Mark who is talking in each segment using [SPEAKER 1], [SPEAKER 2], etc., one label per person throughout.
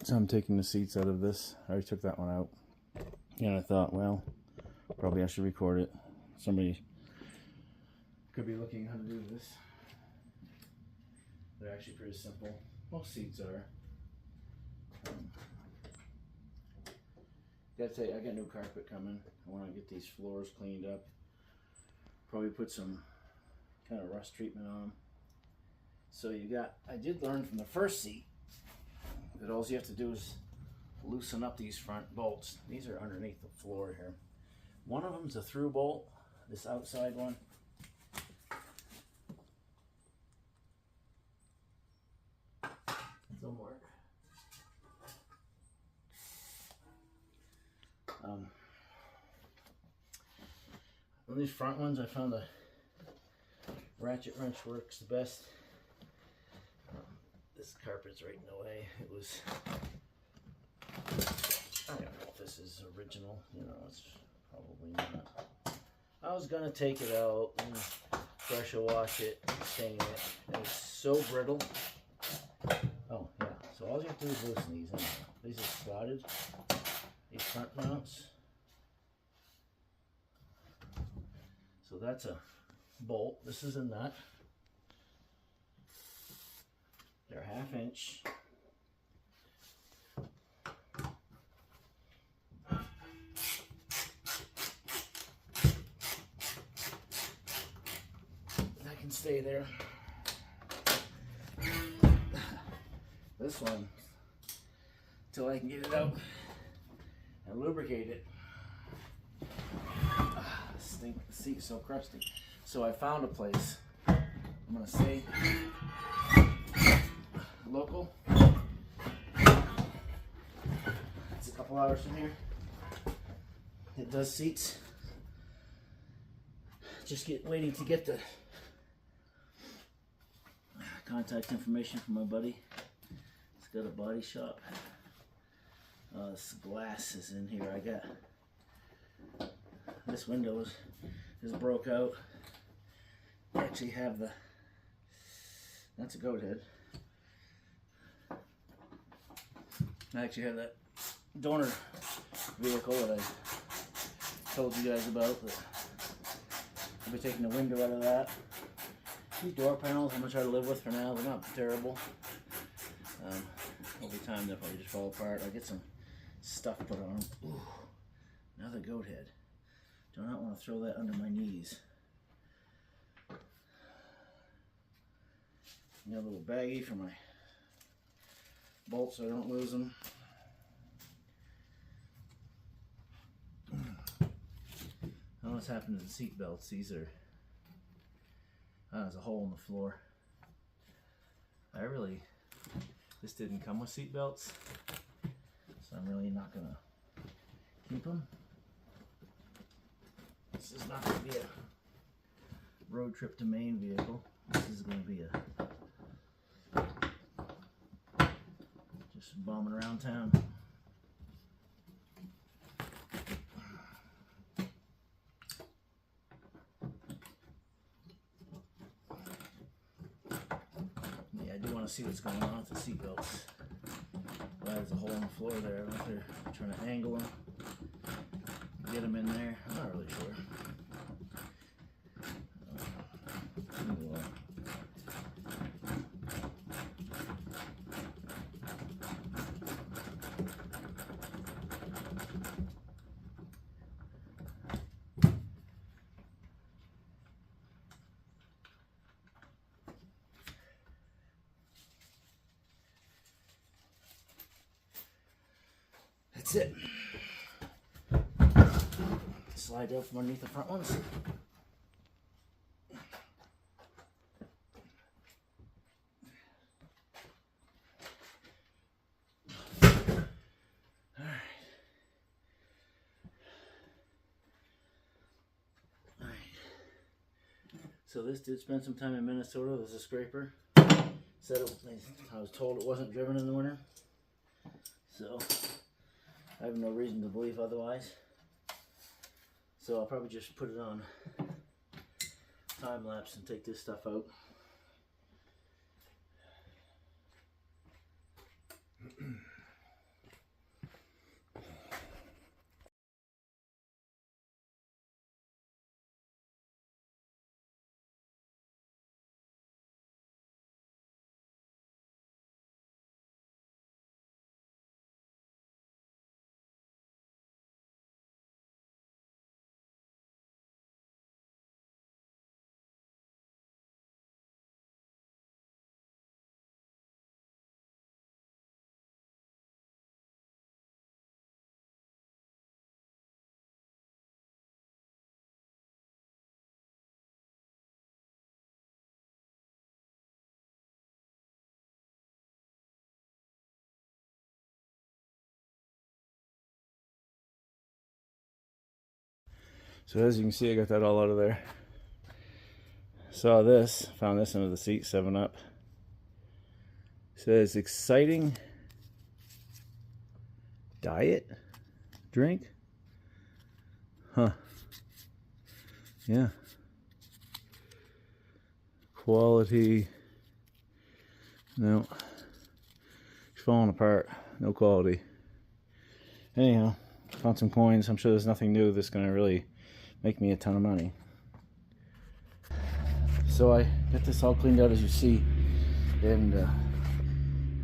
[SPEAKER 1] So I'm taking the seats out of this. I already took that one out. And I thought, well, probably I should record it. Somebody could be looking how to do this. They're actually pretty simple. Most seats are. Gotta tell you, I got new carpet coming. I want to get these floors cleaned up. Probably put some kind of rust treatment on them. So I did learn from the first seat that all you have to do is loosen up these front bolts. These are underneath the floor here. One of them's a through bolt, this outside one. Don't work. On these front ones, I found the ratchet wrench works the best. This carpet's right in the way. It was, I don't know if this is original, you know, it's probably not. I was gonna take it out and pressure wash it, stain it, and it's so brittle. Oh yeah, so all you have to do is loosen these in. These are slotted, these front mounts. So that's a bolt. This is a nut. They're 1/2 inch. That can stay there. This one, until I can get it out and lubricate it. The seat's so crusty. So I found a place. I'm gonna say local. It's a couple hours from here. It does seats. Just waiting to get the contact information from my buddy. He's got a body shop. This glass is in here. I got this window is broke out. I actually have that's a goat head. I actually have that donor vehicle that I told you guys about. I'll be taking the window out of that. These door panels I'm gonna try to live with for now. They're not terrible. Over time they'll probably just fall apart. I'll get some stuff put on them. Ooh, another goat head. Do not want to throw that under my knees. Got a little baggie for my bolts so I don't lose them. I don't know what's happened to the seat belts. These are, there's a hole in the floor. This didn't come with seat belts, so I'm really not gonna keep them. This is not going to be a road trip to Maine vehicle. This is going to be just bombing around town. Yeah, I do want to see what's going on with the seatbelts. Well, there's a hole in the floor there. I don't know if they're trying to angle them. Get them in there. I'm not really sure. That's it. Slide out from underneath the front ones. Alright. So this did spend some time in Minnesota. There's a scraper. I was told it wasn't driven in the winter. So I have no reason to believe otherwise. So I'll probably just put it on time lapse and take this stuff out. So as you can see, I got that all out of there. Saw this, found this under the seat, 7-Up. Says exciting diet drink. Huh. Yeah. Quality. No. It's falling apart. No quality. Anyhow, found some coins. I'm sure there's nothing new that's going to really make me a ton of money. So I got this all cleaned out, as you see, and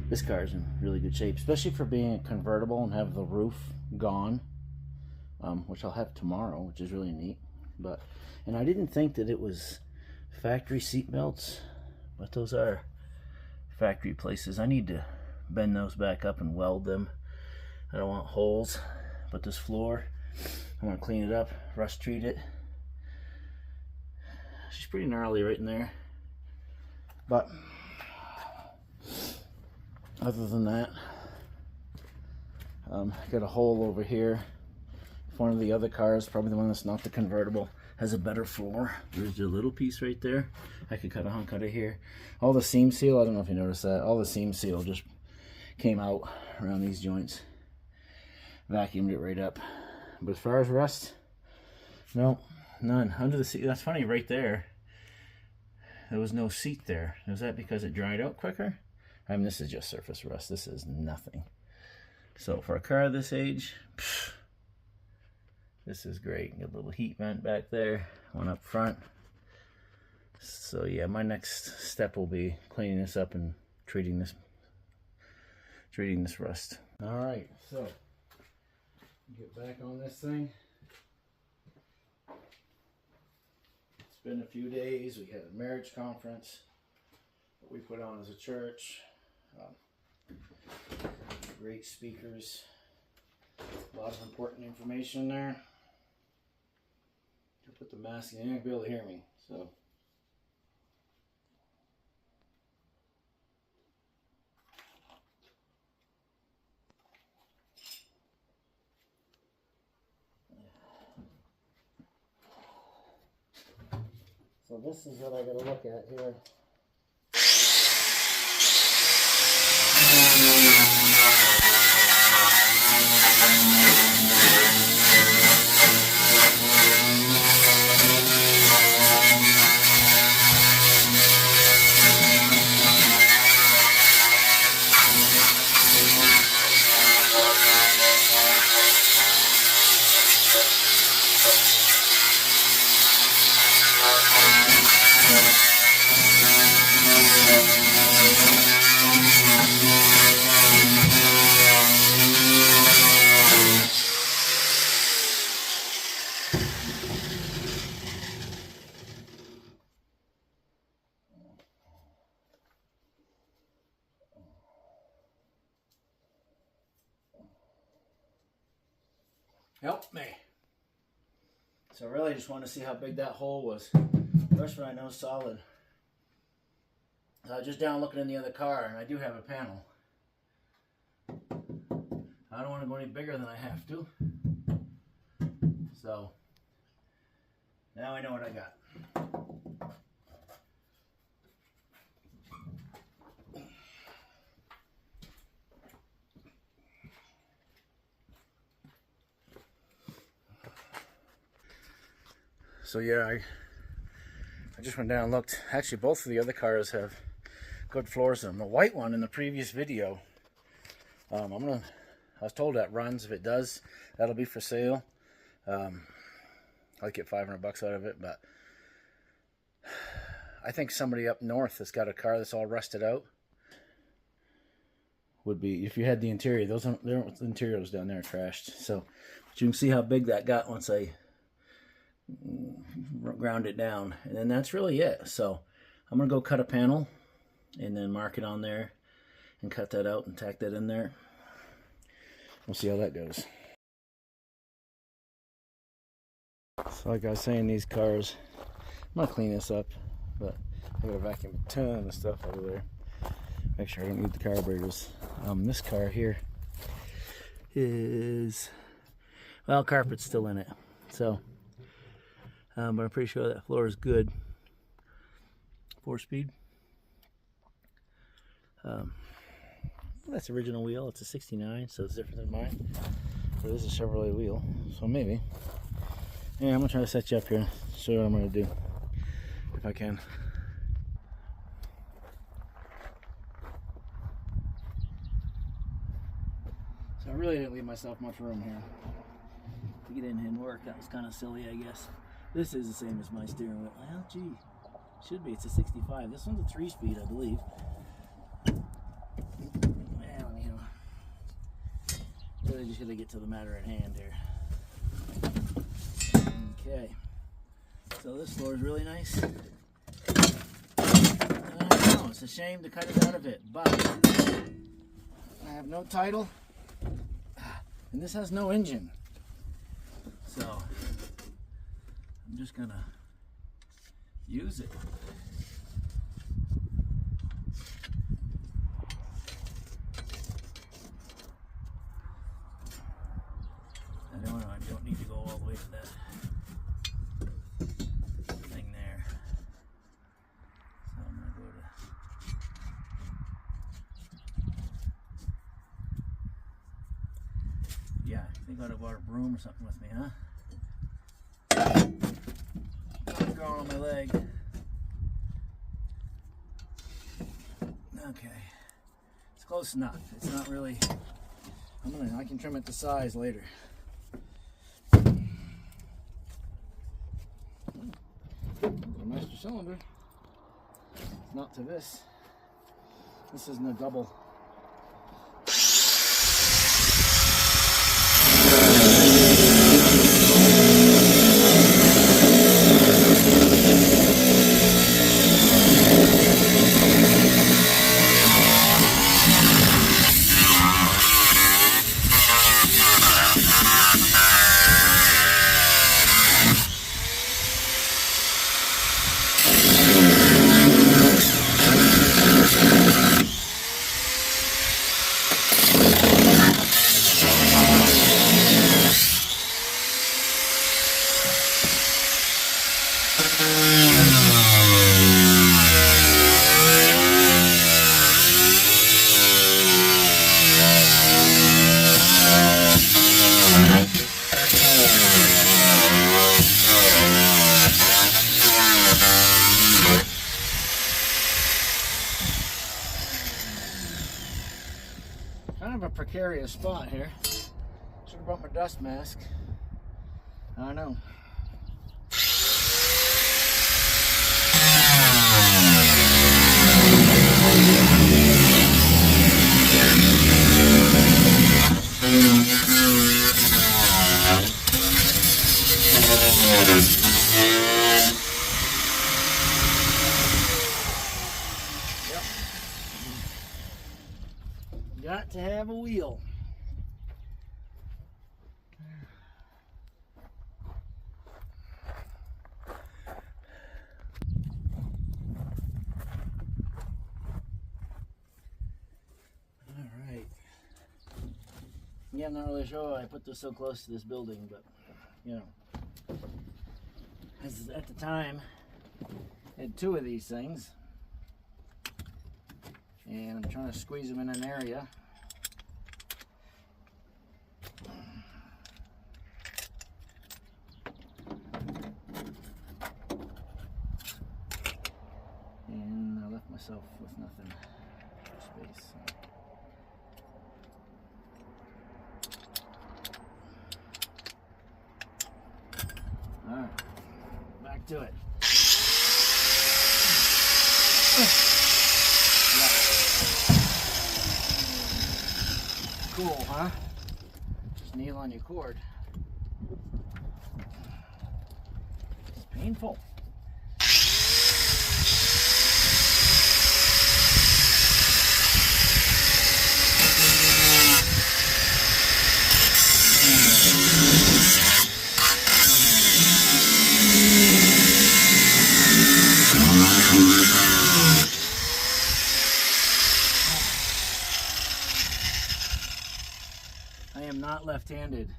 [SPEAKER 1] this car is in really good shape, especially for being a convertible and have the roof gone, which I'll have tomorrow, which is really neat. And I didn't think that it was factory seat belts, but those are factory places. I need to bend those back up and weld them. I don't want holes, but this floor, I want to clean it up, rust treat it. She's pretty gnarly right in there, but other than that, got a hole over here. One of the other cars, probably the one that's not the convertible, has a better floor. There's a little piece right there. I could cut a hunk out of here. All the seam seal, I don't know if you noticed that, all the seam seal just came out around these joints. Vacuumed it right up. But as far as rust, no, none. Under the seat, that's funny, right there, there was no seat there. Was that because it dried out quicker? I mean, this is just surface rust. This is nothing. So for a car this age, pff, this is great. Got a little heat vent back there, one up front. So yeah, my next step will be cleaning this up and treating this rust. All right, so get back on this thing. It's been a few days. We had a marriage conference that we put on as a church. Great speakers. A lot of important information there. I put the mask in. You're not gonna be able to hear me, so. So this is what I gotta look at here. Help me. So I really just want to see how big that hole was. First one I know is solid. I was just down looking in the other car, and I do have a panel. I don't want to go any bigger than I have to. So now I know what I got. So yeah, I just went down and looked. Actually, both of the other cars have good floors in them. The white one in the previous video, I was told that runs. If it does, that'll be for sale. I'd get $500 out of it, but I think somebody up north that's got a car that's all rusted out would be, if you had the interior, the interiors down there are trashed. So, but you can see how big that got once I ground it down, and then that's really it. So I'm gonna go cut a panel and then mark it on there and cut that out and tack that in there. We'll see how that goes. So like I was saying, these cars, I'm gonna clean this up, but I gotta vacuum a ton of stuff out of there. Make sure I don't need the carburetors. This car here is, well, carpet's still in it, so but I'm pretty sure that floor is good. 4-speed. That's original wheel. It's a 69, so it's different than mine. But this is a Chevrolet wheel, so maybe. Yeah, I'm gonna try to set you up here, show you what I'm gonna do, if I can. So I really didn't leave myself much room here to get in and work. That was kind of silly, I guess. This is the same as my steering wheel. Well, gee, should be. It's a 65. This one's a 3-speed, I believe. Well, anyhow, really just gotta get to the matter at hand here. Okay, so this floor is really nice. I know, it's a shame to cut it out of it, but I have no title, and this has no engine. So I'm just gonna use it. I don't need to go all the way to that thing there. So I'm gonna go to, yeah, I think I'd have bought a broom or something with me, huh? I'm going on my leg. Okay, it's close enough. It's not really. I can trim it to size later. A master cylinder. Not to this. This isn't a double. Kind of a precarious spot here. Should have brought my dust mask. I don't know. Got to have a wheel. Alright. Yeah, I'm not really sure why I put this so close to this building, but you know. As at the time, I had 2 of these things. And I'm trying to squeeze them in an area. And I left myself with nothing for space. Alright, back to it. Cool, huh? Just kneel on your cord. It's painful. I am not left-handed.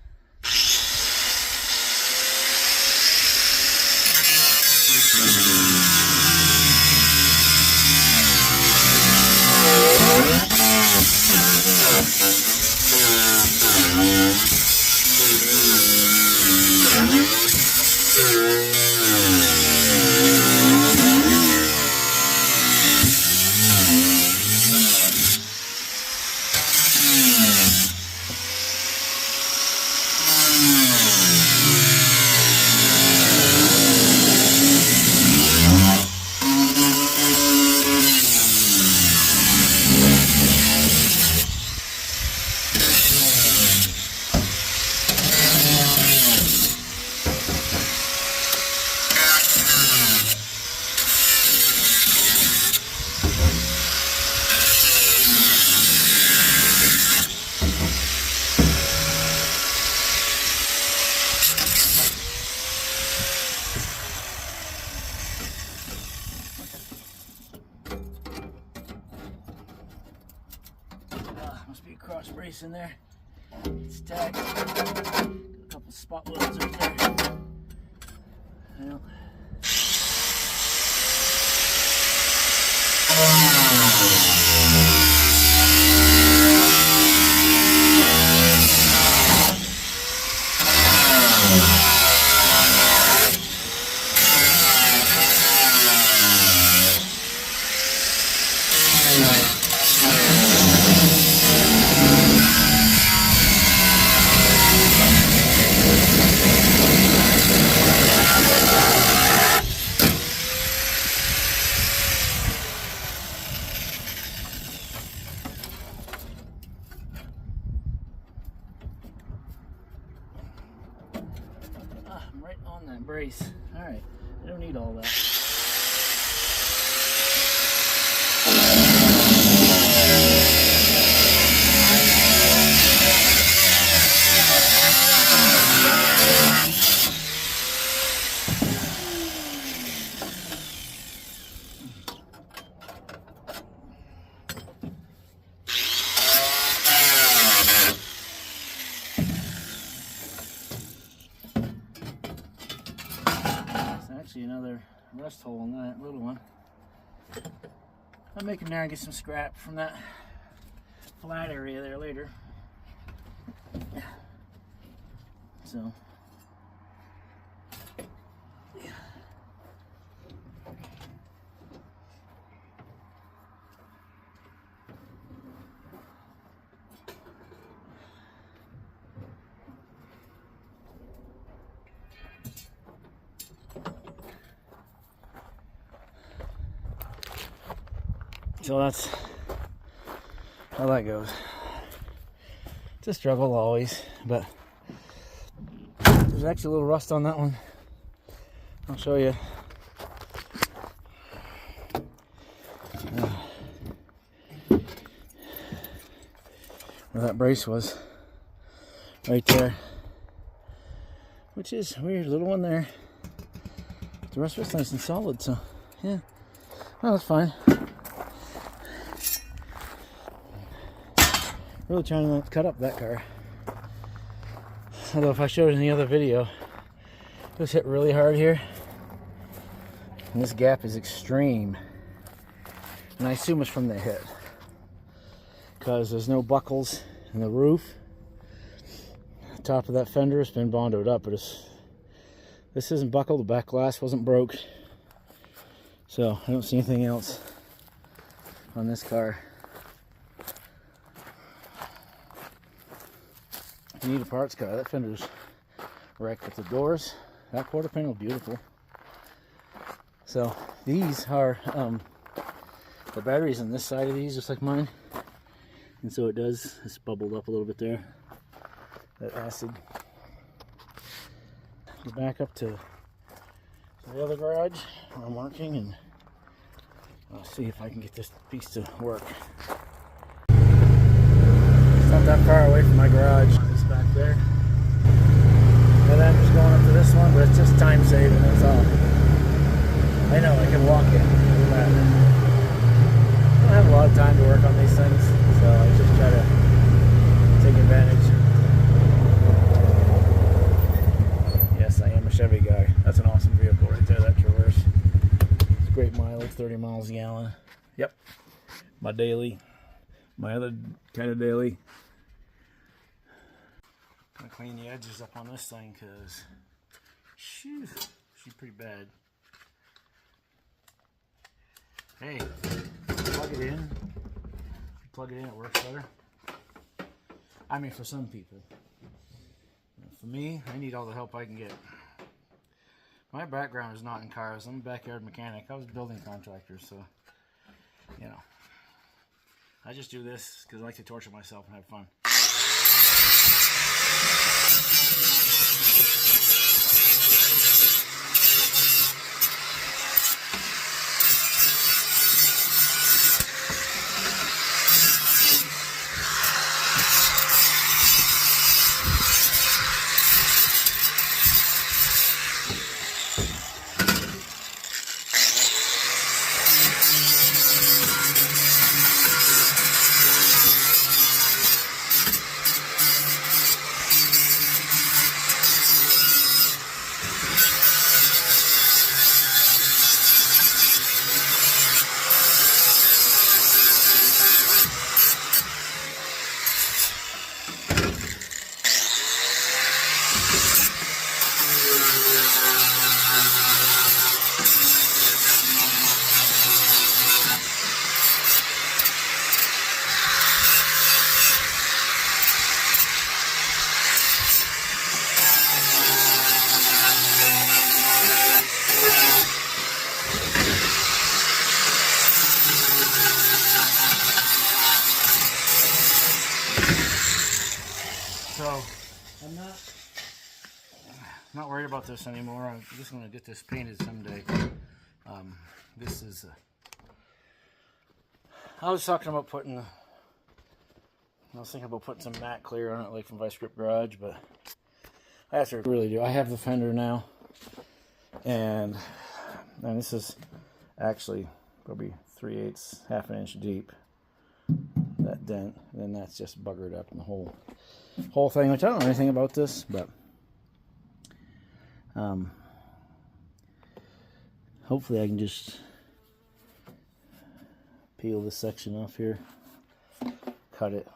[SPEAKER 1] Must be a cross brace in there. It's tagged. Got a couple spot welds up there. Well. I'm right on that brace. Alright, I don't need all that. Actually another rust hole in that little one. I'll make it there and get some scrap from that flat area there later. So yeah. So that's how that goes. It's a struggle always, but there's actually a little rust on that one. I'll show you. Where that brace was, right there, which is weird, little one there. The rest of it's nice and solid, so yeah, well, that's fine. Really trying to not cut up that car. Although if I showed it in the other video, it was hit really hard here. And this gap is extreme. And I assume it's from the hit. Because there's no buckles in the roof. The top of that fender has been bondoed up, but this isn't buckled, the back glass wasn't broke. So I don't see anything else on this car. If you need a parts car, that fender's wrecked with the doors. That quarter panel, beautiful. So these are the batteries on this side of these, just like mine. And so it does, it's bubbled up a little bit there, that acid. Go back up to the other garage where I'm working, and I'll see if I can get this piece to work. It's not that far away from my garage. It's back there. And I'm just going up to this one, but it's just time saving, that's all. I know, I can walk it. I don't have a lot of time to work on these things, so I just try to take advantage. Yes, I am a Chevy guy. That's an awesome vehicle right there, that Traverse. 30 miles a gallon. Yep, my daily, my other kind of daily. Gonna clean the edges up on this thing because she's pretty bad. Hey, plug it in. Plug it in, it works better. I mean, for some people. For me, I need all the help I can get. My background is not in cars. I'm a backyard mechanic. I was a building contractor, so, you know. I just do this because I like to torture myself and have fun. So I'm not worried about this anymore. I'm just going to get this painted someday. This is I was thinking about putting some matte clear on it, like from Vice Grip Garage, but I have to really do. I have the fender now, and this is actually probably 3/8, half an inch deep. That dent, and then that's just buggered up in the whole thing, which I don't know anything about this, but hopefully I can just peel this section off here, cut it.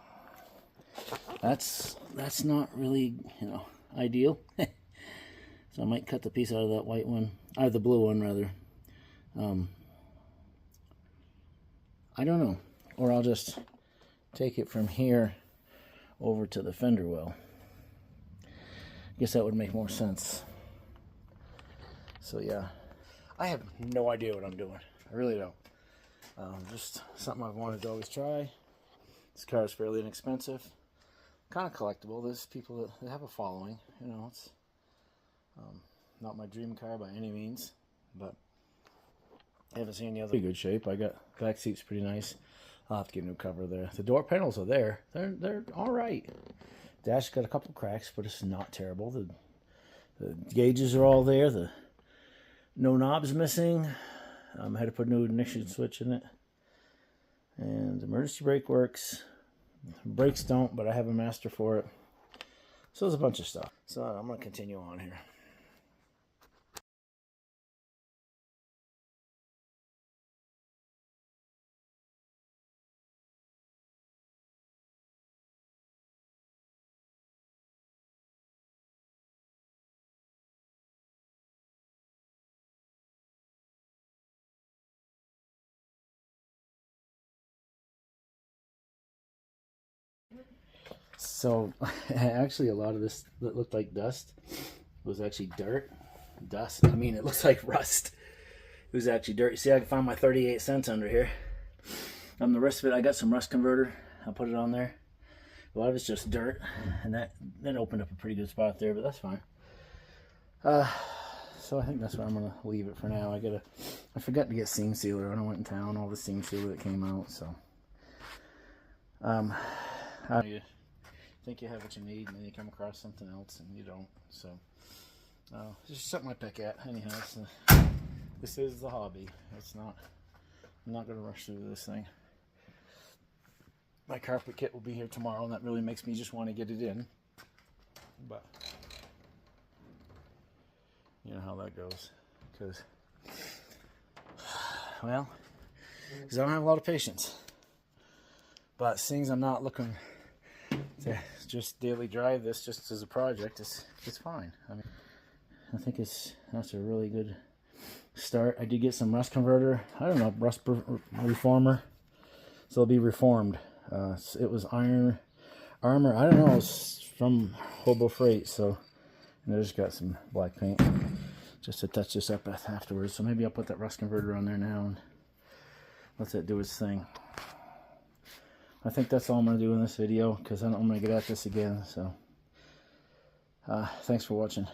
[SPEAKER 1] That's not really, you know, ideal. So I might cut the piece out of that white one, out of the blue one rather. I don't know, or I'll just take it from here over to the fender well. I guess that would make more sense. So yeah, I have no idea what I'm doing. I really don't. Just something I've wanted to always try. This car is fairly inexpensive, kind of collectible. There's people that have a following. You know, it's not my dream car by any means, but I haven't seen any other. Pretty good shape. I got back seats pretty nice. I'll have to get a new cover there. The door panels are there. They're all right. Dash got a couple cracks, but it's not terrible. The gauges are all there. No knobs missing. I had to put a new ignition switch in it. And the emergency brake works. Brakes don't, but I have a master for it. So there's a bunch of stuff. So I'm going to continue on here. So actually a lot of this that looked like dust was actually dirt. Dust, I mean, it looks like rust. It was actually dirt. You see, I can find my 38 cents under here. The rest of it, I got some rust converter. I'll put it on there. A lot of it's just dirt, and that opened up a pretty good spot there, but that's fine. So I think that's where I'm gonna leave it for now. I forgot to get seam sealer when I went in town. All the seam sealer that came out. So you think you have what you need, and then you come across something else, and you don't. So it's just something I pick at. Anyhow, this is the hobby. It's not. I'm not gonna rush through this thing. My carpet kit will be here tomorrow, and that really makes me just want to get it in. But you know how that goes, because Well, because I don't have a lot of patience. But seeing I'm not looking to just daily drive this just as a project, it's fine. I mean, I think that's a really good start. I did get some rust converter. I don't know, rust reformer. So it'll be reformed. It was armor. I don't know. It's from Hobo Freight. So and I just got some black paint just to touch this up afterwards. So maybe I'll put that rust converter on there now and let it do its thing. I think that's all I'm going to do in this video because I'm going to get at this again. So thanks for watching.